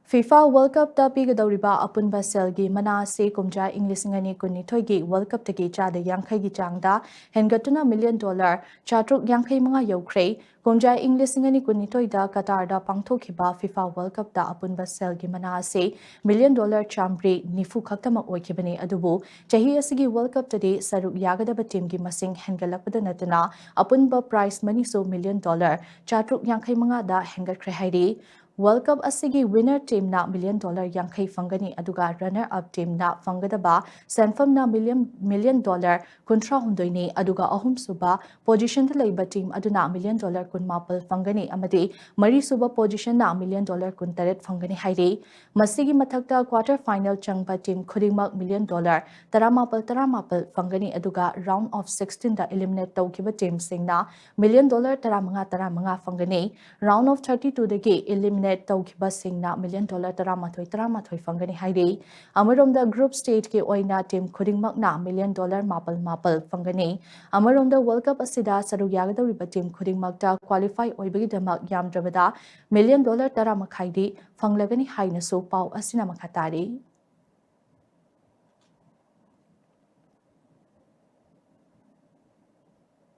FIFA World Cup ta pigadawriba apunba selgi mana se kumja inglisingani kunithoigi World Cup tagi chada yankhai gi changda hengatuna $1 million chatruk yankhai manga yaukhre kumja inglisingani kunithoida Qatar da pangthokhiba FIFA World Cup ta apunba selgi mana se $1 million chambre nifu khaktama oikhibani adubu chahi asigi World Cup tadi saruk yagadaba team gi masing hengalakpada natana apunba prize money so $1 million chatruk yankhai manga da hengakhre hairi World Cup asigi winner team na $1 million yankhai fangani aduga runner up team na fangadaba senfam na $1 million kuntra hundoini aduga ahum suba position da laiba team aduna $1 million kun mapal fangani amadi mari suba position na $1 million kun taret fangani hairi masigi mathakta quarter final changba team khudingmak $1 million taramapal fangani aduga round of 16 da eliminate tawkiba team singna $1 million taramanga fangani round of 32 dagi eliminate tawkiba singna $1 million taramathoy fangani hairi amaromda group stage ke oina team khudingmakna $1 million mapal fangani amaromda World Cup asida saru yagadawriba team khudingmakta qualify oibagi damak yamdrabada $1 million taramakhaidi fanglagani haina so pau asina makhatari